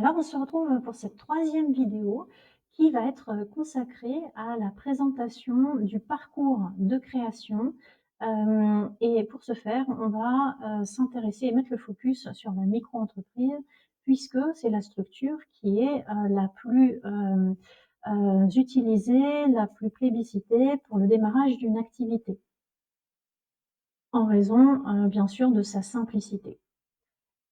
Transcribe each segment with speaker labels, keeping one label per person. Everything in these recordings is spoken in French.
Speaker 1: Alors, on se retrouve pour cette troisième vidéo qui va être consacrée à la présentation du parcours de création. Et pour ce faire, on va s'intéresser et mettre le focus sur la micro-entreprise, puisque c'est la structure qui est la plus utilisée, la plus plébiscitée pour le démarrage d'une activité, en raison, bien sûr, de sa simplicité.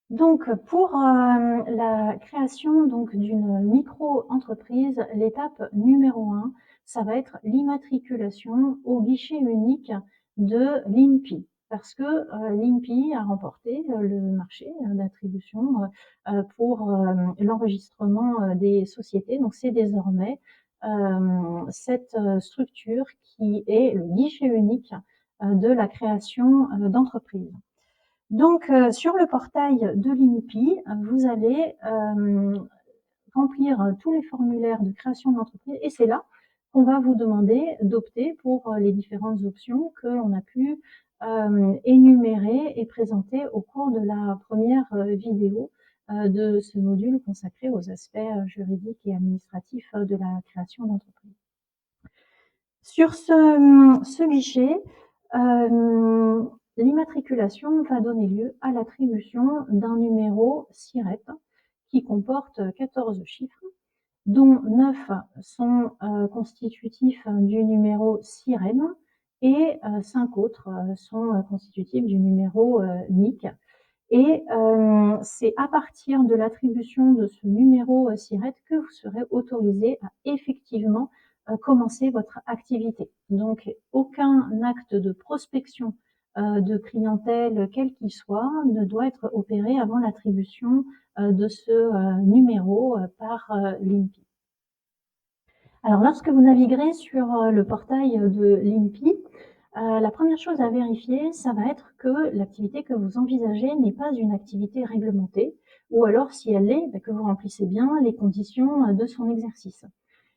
Speaker 1: Donc, pour la création d'une micro-entreprise, l'étape numéro 1, ça va être l'immatriculation au guichet unique de l'INPI. Parce que l'INPI a remporté le marché d'attribution pour l'enregistrement des sociétés. Donc, c'est désormais cette structure qui est le guichet unique de la création d'entreprise. Donc, sur le portail de l'INPI, vous allez remplir tous les formulaires de création d'entreprise et c'est là qu'on va vous demander d'opter pour les différentes options que l'on a pu énumérer et présenter au cours de la première vidéo de ce module consacré aux aspects juridiques et administratifs de la création d'entreprise. Sur ce guichet, l'immatriculation va donner lieu à l'attribution d'un numéro SIRET qui comporte 14 chiffres, dont 9 sont constitutifs du numéro SIREN et 5 autres sont constitutifs du numéro NIC. Et c'est à partir de l'attribution de ce numéro SIRET que vous serez autorisé à effectivement commencer votre activité. Donc, aucun acte de prospection de clientèle, quel qu'il soit, ne doit être opéré avant l'attribution de ce numéro par l'INPI. Alors, lorsque vous naviguerez sur le portail de l'INPI, la première chose à vérifier, ça va être que l'activité que vous envisagez n'est pas une activité réglementée, ou alors si elle l'est, que vous remplissez bien les conditions de son exercice.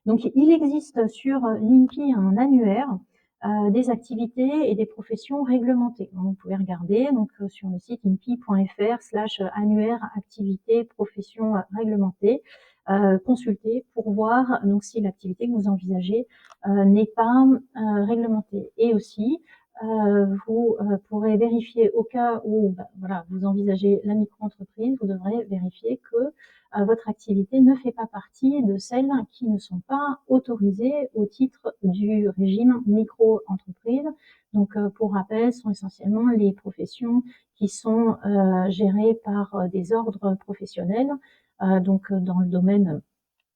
Speaker 1: Donc, il existe sur l'INPI un annuaire des activités et des professions réglementées. Donc, vous pouvez regarder donc, sur le site inpi.fr/annuaire activités professions réglementées, consulter pour voir donc si l'activité que vous envisagez n'est pas réglementée. Et aussi, vous pourrez vérifier au cas où voilà, vous envisagez la micro-entreprise, vous devrez vérifier que votre activité ne fait pas partie de celles qui ne sont pas autorisées au titre du régime micro-entreprise. Donc, pour rappel, ce sont essentiellement les professions qui sont gérées par des ordres professionnels. Donc, dans le domaine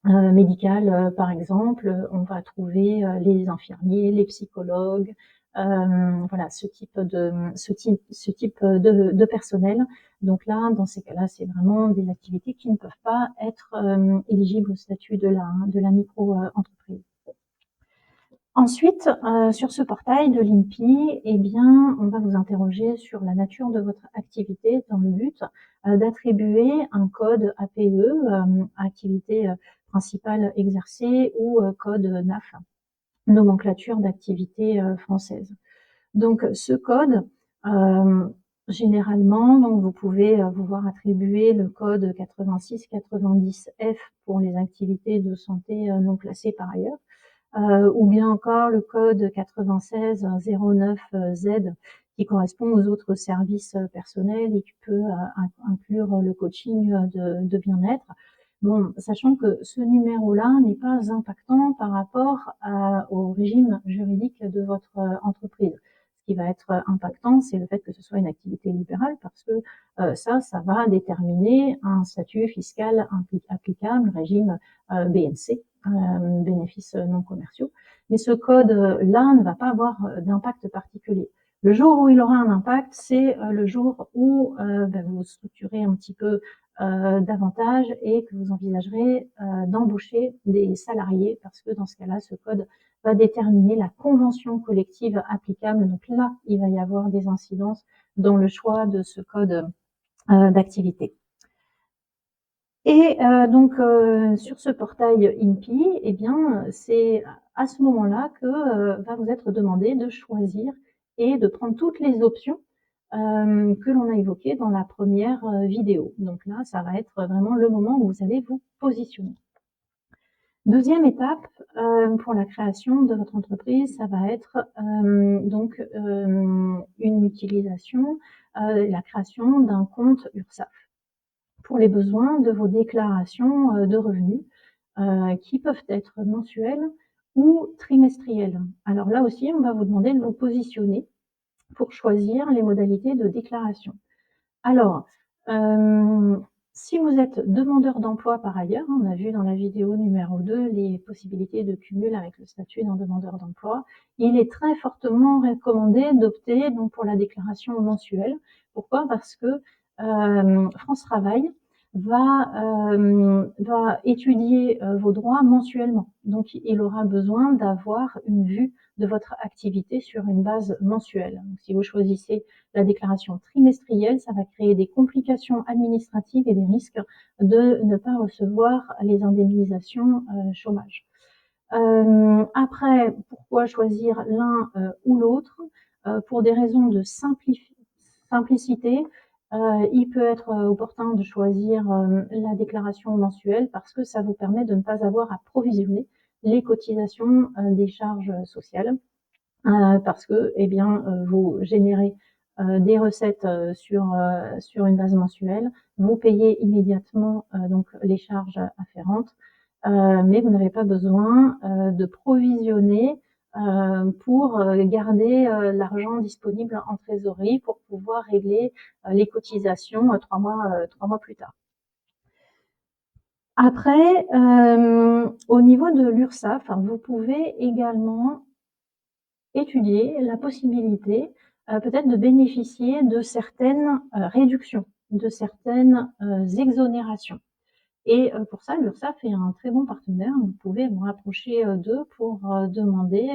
Speaker 1: médical, par exemple, on va trouver les infirmiers, les psychologues, voilà, ce type de personnel. Donc là, dans ces cas-là, c'est vraiment des activités qui ne peuvent pas être éligibles au statut de la micro-entreprise. Ensuite, sur ce portail de l'INPI, eh bien, on va vous interroger sur la nature de votre activité dans le but d'attribuer un code APE, activité principale exercée, ou code NAF, nomenclature d'activité française. Donc, ce code, généralement, donc vous pouvez vous voir attribuer le code 8690F pour les activités de santé non classées par ailleurs. Ou bien encore le code 9609Z qui correspond aux autres services personnels et qui peut inclure le coaching de bien-être. Bon, sachant que ce numéro-là n'est pas impactant par rapport au régime juridique de votre entreprise. Ce qui va être impactant, c'est le fait que ce soit une activité libérale parce que ça va déterminer un statut fiscal applicable, régime BNC, bénéfices non commerciaux. Mais ce code-là ne va pas avoir d'impact particulier. Le jour où il aura un impact, c'est le jour où vous structurez un petit peu davantage et que vous envisagerez d'embaucher des salariés parce que dans ce cas-là, ce code va déterminer la convention collective applicable. Donc là, il va y avoir des incidences dans le choix de ce code d'activité. Et donc sur ce portail INPI, eh bien c'est à ce moment-là que va vous être demandé de choisir et de prendre toutes les options que l'on a évoqué dans la première vidéo. Donc là, ça va être vraiment le moment où vous allez vous positionner. Deuxième étape pour la création de votre entreprise, ça va être une utilisation, la création d'un compte URSSAF pour les besoins de vos déclarations de revenus qui peuvent être mensuelles ou trimestrielles. Alors là aussi, on va vous demander de vous positionner pour choisir les modalités de déclaration. Alors, si vous êtes demandeur d'emploi par ailleurs, on a vu dans la vidéo numéro 2 les possibilités de cumul avec le statut d'un demandeur d'emploi, il est très fortement recommandé d'opter donc pour la déclaration mensuelle. Pourquoi? Parce que France Travail va étudier vos droits mensuellement. Donc, il aura besoin d'avoir une vue de votre activité sur une base mensuelle. Donc, si vous choisissez la déclaration trimestrielle, ça va créer des complications administratives et des risques de ne pas recevoir les indemnisations chômage. Après, pourquoi choisir l'un ou l'autre? Pour des raisons de simplicité, il peut être opportun de choisir la déclaration mensuelle parce que ça vous permet de ne pas avoir à provisionner les cotisations des charges sociales parce que eh bien, vous générez des recettes sur une base mensuelle, vous payez immédiatement donc les charges afférentes, mais vous n'avez pas besoin de provisionner pour garder l'argent disponible en trésorerie pour pouvoir régler les cotisations 3 mois plus tard. Après, au niveau de l'URSSAF, vous pouvez également étudier la possibilité peut-être de bénéficier de certaines réductions, de certaines exonérations. Et pour ça, l'URSSAF est un très bon partenaire. Vous pouvez vous rapprocher d'eux pour demander,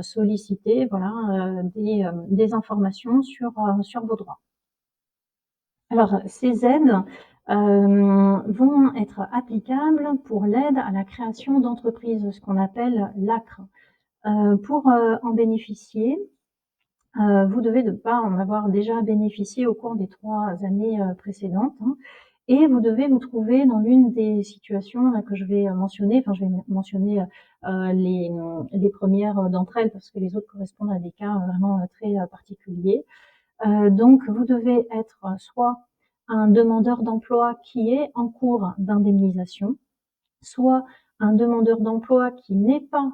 Speaker 1: solliciter voilà, des informations sur vos droits. Alors, ces aides vont être applicables pour l'aide à la création d'entreprises, ce qu'on appelle l'ACRE. Pour en bénéficier, vous devez ne pas en avoir déjà bénéficié au cours des 3 années précédentes, hein, et vous devez vous trouver dans l'une des situations là, que je vais mentionner. Enfin, je vais mentionner les premières d'entre elles parce que les autres correspondent à des cas vraiment très particuliers. Donc, vous devez être soit un demandeur d'emploi qui est en cours d'indemnisation, soit un demandeur d'emploi qui n'est pas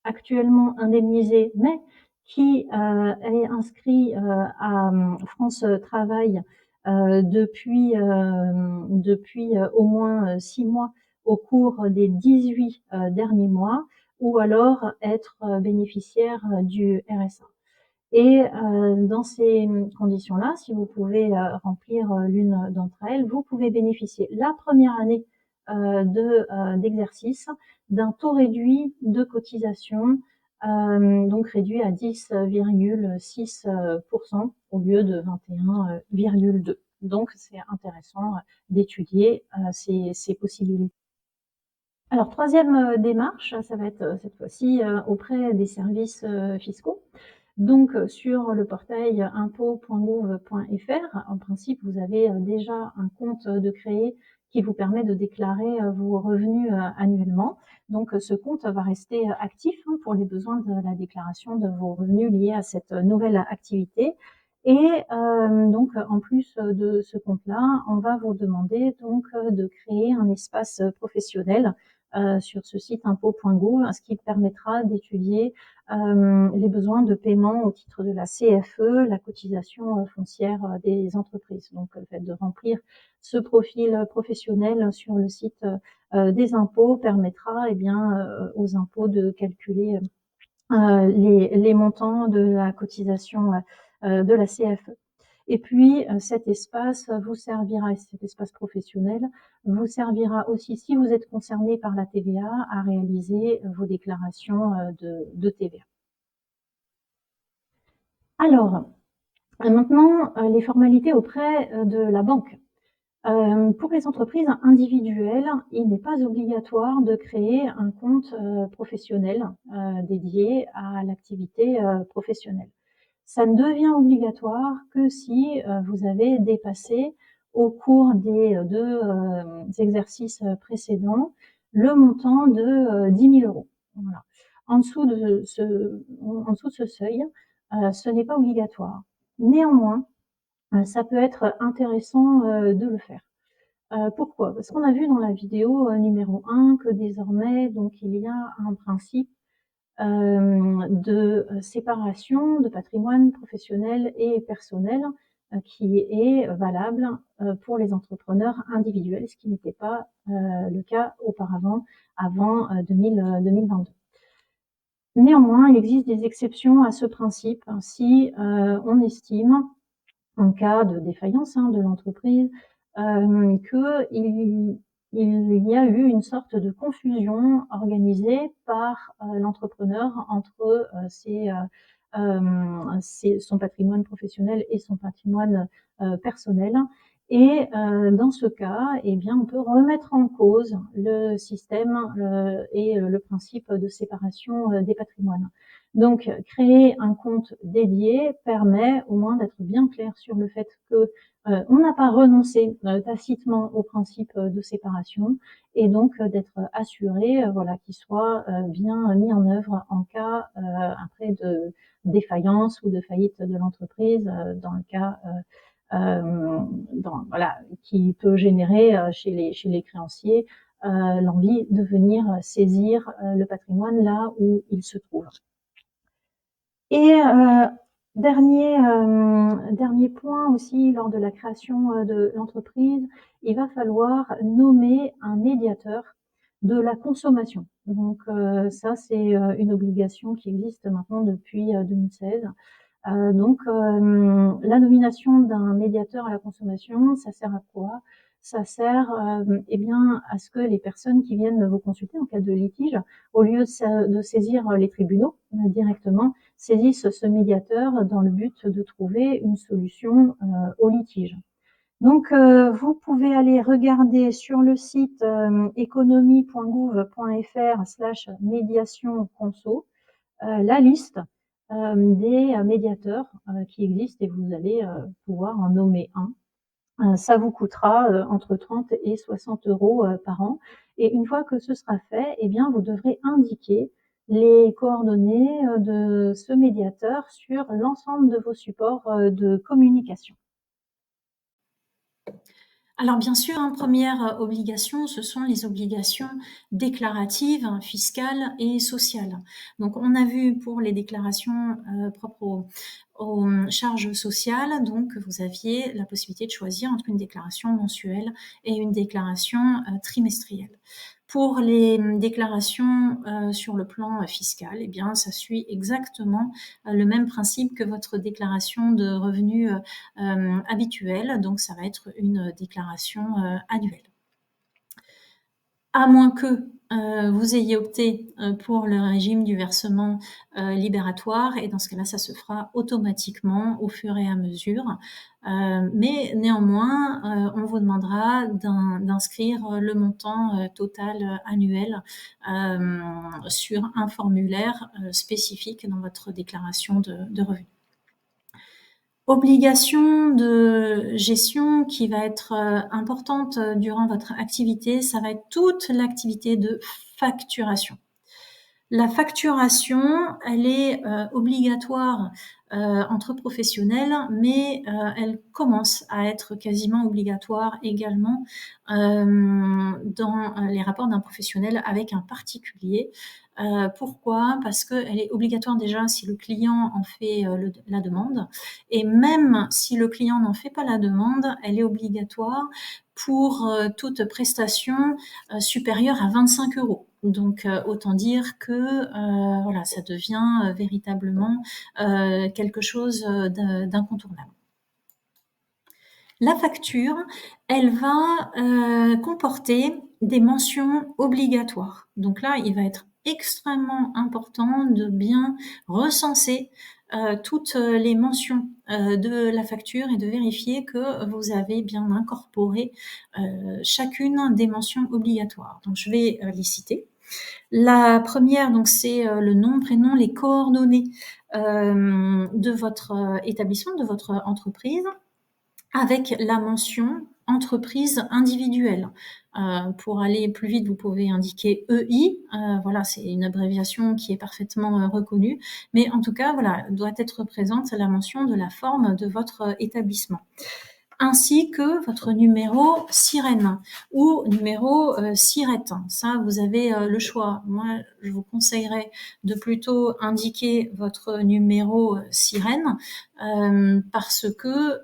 Speaker 1: actuellement indemnisé, mais qui est inscrit à France Travail depuis au moins 6 mois au cours des 18 derniers mois, ou alors être bénéficiaire du RSA. Et dans ces conditions-là, si vous pouvez remplir l'une d'entre elles, vous pouvez bénéficier la première année d'exercice d'un taux réduit de cotisation, donc réduit à 10,6% au lieu de 21,2%. Donc c'est intéressant d'étudier ces possibilités. Alors troisième démarche, ça va être cette fois-ci auprès des services fiscaux. Donc, sur le portail impôts.gouv.fr, en principe, vous avez déjà un compte de créé qui vous permet de déclarer vos revenus annuellement. Donc, ce compte va rester actif hein, pour les besoins de la déclaration de vos revenus liés à cette nouvelle activité. Et donc, en plus de ce compte-là, on va vous demander donc de créer un espace professionnel sur ce site impôts.gouv, ce qui permettra d'étudier les besoins de paiement au titre de la CFE, la cotisation foncière des entreprises. Donc, le fait de remplir ce profil professionnel sur le site des impôts permettra eh bien, aux impôts de calculer les montants de la cotisation de la CFE. Et puis, cet espace vous servira, cet espace professionnel vous servira aussi, si vous êtes concerné par la TVA, à réaliser vos déclarations de TVA. Alors, maintenant, les formalités auprès de la banque. Pour les entreprises individuelles, il n'est pas obligatoire de créer un compte professionnel dédié à l'activité professionnelle. Ça ne devient obligatoire que si vous avez dépassé au cours des deux exercices précédents le montant de 10 000 euros. Voilà. En dessous de ce seuil, ce n'est pas obligatoire. Néanmoins, ça peut être intéressant de le faire. Pourquoi? Parce qu'on a vu dans la vidéo numéro 1 que désormais, donc, il y a un principe de séparation de patrimoine professionnel et personnel qui est valable pour les entrepreneurs individuels, ce qui n'était pas le cas auparavant, avant 2022. Néanmoins, il existe des exceptions à ce principe si on estime, en cas de défaillance de l'entreprise, qu'il y a eu une sorte de confusion organisée par l'entrepreneur entre son patrimoine professionnel et son patrimoine personnel. Et dans ce cas, eh bien, on peut remettre en cause le système et le principe de séparation des patrimoines. Donc, créer un compte dédié permet au moins d'être bien clair sur le fait que on n'a pas renoncé tacitement au principe de séparation et donc d'être assuré, voilà, qu'il soit bien mis en œuvre en cas après de défaillance ou de faillite de l'entreprise, dans le cas voilà, qui peut générer chez les créanciers l'envie de venir saisir le patrimoine là où il se trouve. Et dernier point aussi, lors de la création de l'entreprise, il va falloir nommer un médiateur de la consommation. Donc ça, c'est une obligation qui existe maintenant depuis 2016. Donc la nomination d'un médiateur à la consommation, ça sert à quoi? Ça sert eh bien à ce que les personnes qui viennent vous consulter en cas de litige, au lieu de saisir les tribunaux directement, saisissent ce médiateur dans le but de trouver une solution au litige. Donc vous pouvez aller regarder sur le site économie.gouv.fr/médiation conso la liste des médiateurs qui existent et vous allez pouvoir en nommer un. Ça vous coûtera entre 30 et 60 euros par an. Et une fois que ce sera fait, eh bien, vous devrez indiquer les coordonnées de ce médiateur sur l'ensemble de vos supports de communication.
Speaker 2: Alors bien sûr, première obligation, ce sont les obligations déclaratives, fiscales et sociales. Donc on a vu pour les déclarations propres aux charges sociales, donc vous aviez la possibilité de choisir entre une déclaration mensuelle et une déclaration trimestrielle. Pour les déclarations sur le plan fiscal, eh bien, ça suit exactement le même principe que votre déclaration de revenus habituelle. Donc, ça va être une déclaration annuelle. À moins que vous ayez opté pour le régime du versement libératoire, et dans ce cas-là, ça se fera automatiquement au fur et à mesure. Mais néanmoins, on vous demandera d'inscrire le montant total annuel sur un formulaire spécifique dans votre déclaration de revenus. Obligation de gestion qui va être importante durant votre activité, ça va être toute l'activité de facturation. La facturation, elle est obligatoire entre professionnels, mais elle commence à être quasiment obligatoire également dans les rapports d'un professionnel avec un particulier. Pourquoi? Parce qu'elle est obligatoire déjà si le client en fait la demande, et même si le client n'en fait pas la demande, elle est obligatoire pour toute prestation supérieure à 25 euros. Donc autant dire que voilà, ça devient véritablement quelque chose d'incontournable. La facture, elle va comporter des mentions obligatoires. Donc là, il va être extrêmement important de bien recenser toutes les mentions de la facture et de vérifier que vous avez bien incorporé chacune des mentions obligatoires. Donc je vais les citer. La première, donc, c'est le nom, prénom, les coordonnées de votre établissement, de votre entreprise, avec la mention entreprise individuelle. Pour aller plus vite, vous pouvez indiquer EI. Voilà, c'est une abréviation qui est parfaitement reconnue. Mais en tout cas, voilà, doit être présente la mention de la forme de votre établissement, ainsi que votre numéro sirène ou numéro SIRET. Ça, vous avez le choix. Moi, je vous conseillerais de plutôt indiquer votre numéro sirène parce que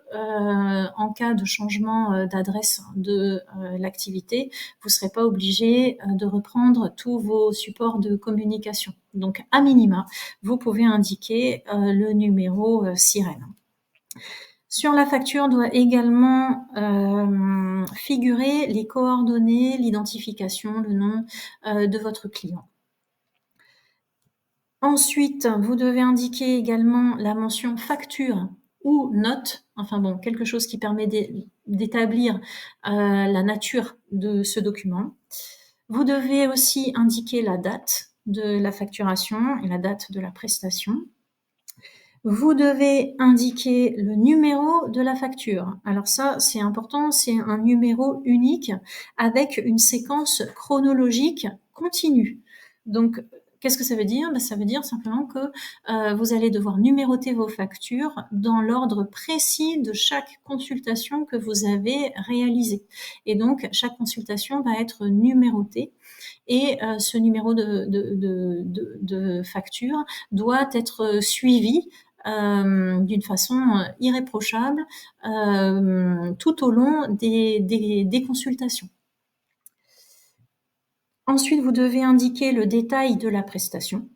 Speaker 2: en cas de changement d'adresse de l'activité, vous ne serez pas obligé de reprendre tous vos supports de communication. Donc, à minima, vous pouvez indiquer le numéro sirène. Sur la facture doit également figurer les coordonnées, l'identification, le nom de votre client. Ensuite, vous devez indiquer également la mention facture ou note, enfin bon, quelque chose qui permet d'établir la nature de ce document. Vous devez aussi indiquer la date de la facturation et la date de la prestation. Vous devez indiquer le numéro de la facture. Alors ça, c'est important, c'est un numéro unique avec une séquence chronologique continue. Donc, qu'est-ce que ça veut dire? Ça veut dire simplement que vous allez devoir numéroter vos factures dans l'ordre précis de chaque consultation que vous avez réalisée. Et donc, chaque consultation va être numérotée. Et ce numéro de facture doit être suivi d'une façon irréprochable tout au long des consultations. Ensuite, vous devez indiquer le détail de la prestation.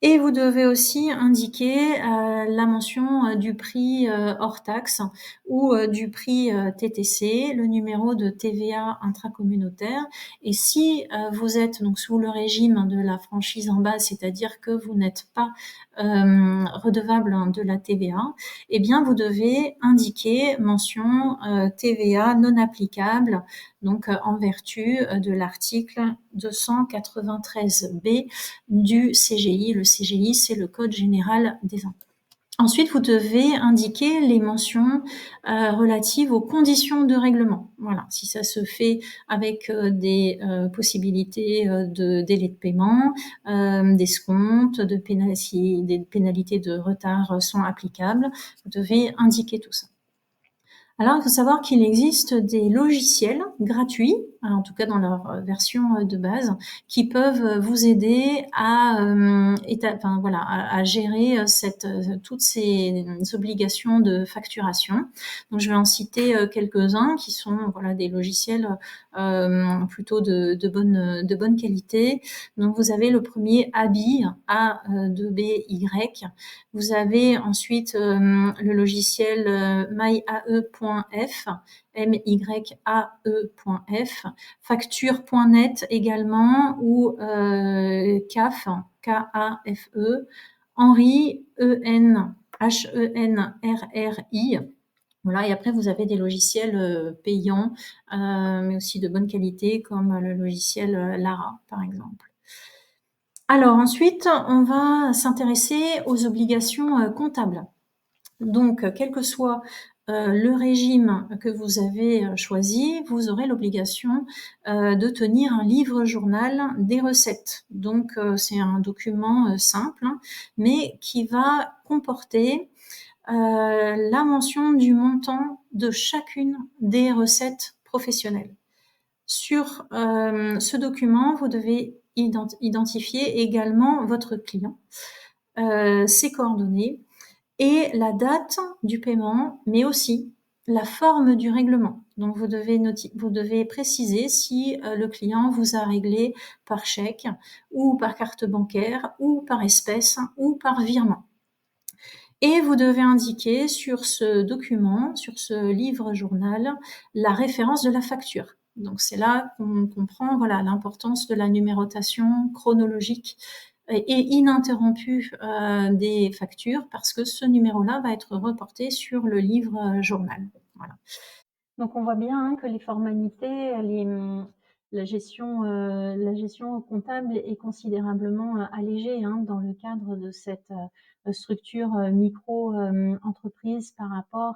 Speaker 2: Et vous devez aussi indiquer la mention du prix hors taxe ou du prix TTC, le numéro de TVA intracommunautaire. Et si vous êtes donc sous le régime de la franchise en base, c'est-à-dire que vous n'êtes pas redevable de la TVA, eh bien vous devez indiquer mention TVA non applicable, donc en vertu de l'article 293B du CGI. Le CGI, c'est le Code général des impôts. Ensuite, vous devez indiquer les mentions relatives aux conditions de règlement. Voilà, si ça se fait avec des possibilités de délai de paiement, d'escompte, des pénalités de retard sont applicables, vous devez indiquer tout ça. Alors, il faut savoir qu'il existe des logiciels gratuits, en tout cas dans leur version de base, qui peuvent vous aider à gérer toutes ces obligations de facturation. Donc, je vais en citer quelques-uns qui sont des logiciels plutôt de bonne qualité. Donc, vous avez le premier ABI, A2BY. Vous avez ensuite le logiciel myae.f, myae.f, facture.net également, ou CAF, K-A-F-E, Henry, Henrri. Voilà, et après, vous avez des logiciels payants, mais aussi de bonne qualité, comme le logiciel Lara, par exemple. Alors ensuite, on va s'intéresser aux obligations comptables. Donc, quel que soit le régime que vous avez choisi, vous aurez l'obligation de tenir un livre-journal des recettes. Donc, c'est un document simple, mais qui va comporter la mention du montant de chacune des recettes professionnelles. Sur ce document, vous devez identifier également votre client, ses coordonnées et la date du paiement, mais aussi la forme du règlement. Donc, vous devez préciser si le client vous a réglé par chèque ou par carte bancaire ou par espèce ou par virement. Et vous devez indiquer sur ce document, sur ce livre-journal, la référence de la facture. Donc, c'est là qu'on comprend l'importance de la numérotation chronologique et ininterrompue des factures, parce que ce numéro-là va être reporté sur le livre-journal. Voilà.
Speaker 1: Donc, on voit bien que les formalités, la gestion comptable est considérablement allégée hein, dans le cadre de cette structure micro-entreprise par rapport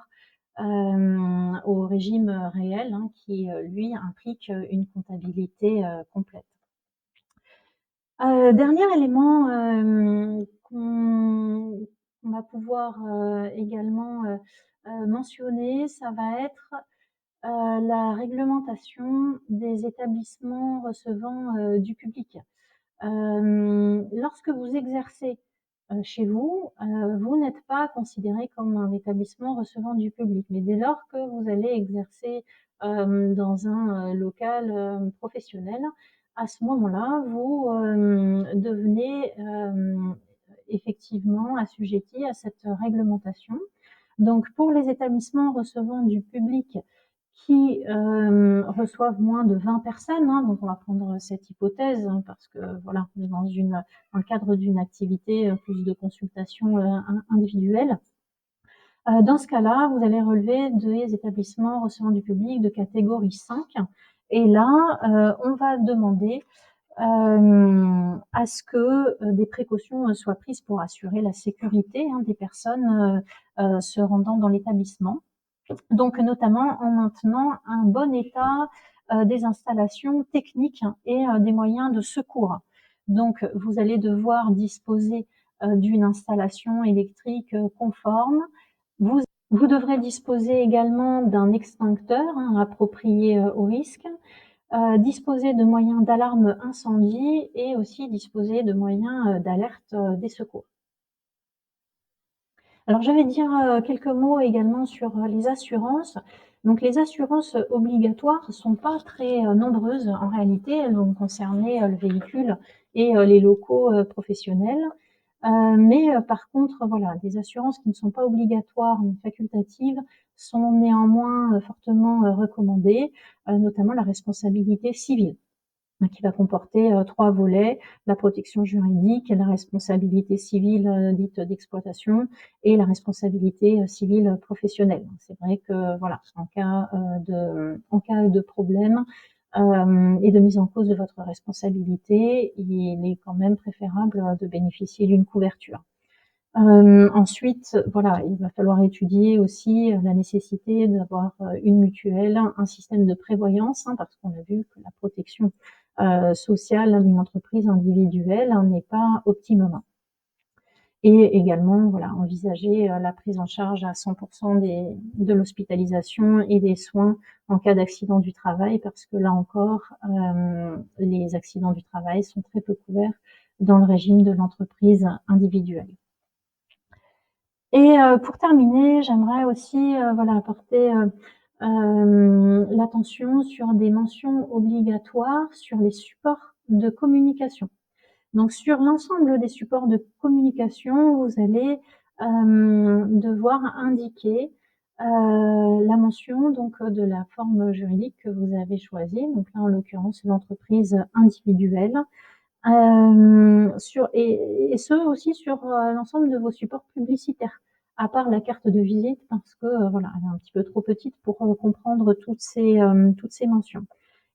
Speaker 1: au régime réel hein, qui, lui, implique une comptabilité complète. Dernier élément qu'on va pouvoir également mentionner, ça va être la réglementation des établissements recevant du public. Lorsque vous exercez chez vous, vous n'êtes pas considéré comme un établissement recevant du public. Mais dès lors que vous allez exercer dans un local professionnel, à ce moment-là, vous devenez effectivement assujetti à cette réglementation. Donc, pour les établissements recevant du public qui reçoivent moins de 20 personnes, hein, donc on va prendre cette hypothèse hein, parce que voilà, on est dans le cadre d'une activité plus de consultation individuelle. Dans ce cas-là, vous allez relever des établissements recevant du public de catégorie 5. Et là, on va demander à ce que des précautions soient prises pour assurer la sécurité hein, des personnes se rendant dans l'établissement. Donc notamment en maintenant un bon état des installations techniques et des moyens de secours. Donc vous allez devoir disposer d'une installation électrique conforme. Vous devrez disposer également d'un extincteur hein, approprié au risque, disposer de moyens d'alarme incendie et aussi disposer de moyens d'alerte des secours. Alors, je vais dire quelques mots également sur les assurances. Donc, les assurances obligatoires ne sont pas très nombreuses en réalité. Elles vont concerner le véhicule et les locaux professionnels. Mais par contre, voilà, des assurances qui ne sont pas obligatoires mais facultatives sont néanmoins fortement recommandées, notamment la responsabilité civile qui va comporter 3 volets, la protection juridique, la responsabilité civile dite d'exploitation et la responsabilité civile professionnelle. C'est vrai que voilà, en cas de problème et de mise en cause de votre responsabilité, il est quand même préférable de bénéficier d'une couverture. Ensuite, voilà, il va falloir étudier aussi la nécessité d'avoir une mutuelle, un système de prévoyance, hein, parce qu'on a vu que la protection sociale d'une entreprise individuelle hein, n'est pas optimum. Et également, voilà, envisager la prise en charge à 100% de l'hospitalisation et des soins en cas d'accident du travail, parce que là encore, les accidents du travail sont très peu couverts dans le régime de l'entreprise individuelle. Et pour terminer, j'aimerais aussi voilà, apporter l'attention sur des mentions obligatoires sur les supports de communication. Donc sur l'ensemble des supports de communication, vous allez devoir indiquer la mention donc de la forme juridique que vous avez choisie. Donc là, en l'occurrence, l'entreprise individuelle. Et ce aussi sur l'ensemble de vos supports publicitaires, à part la carte de visite parce que voilà, elle est un petit peu trop petite pour comprendre toutes ces mentions.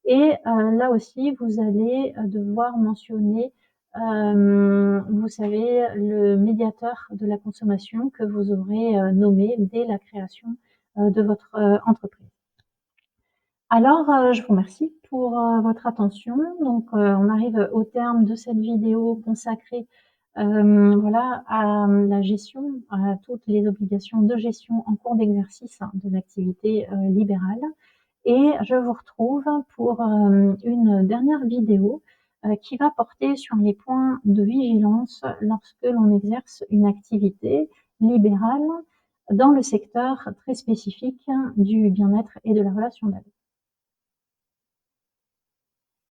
Speaker 1: Et là aussi, vous allez devoir mentionner, vous savez, le médiateur de la consommation que vous aurez nommé dès la création de votre entreprise. Alors, je vous remercie pour votre attention. Donc, on arrive au terme de cette vidéo consacrée voilà, à la gestion, à toutes les obligations de gestion en cours d'exercice de l'activité libérale. Et je vous retrouve pour une dernière vidéo qui va porter sur les points de vigilance lorsque l'on exerce une activité libérale dans le secteur très spécifique du bien-être et de la relation d'aide.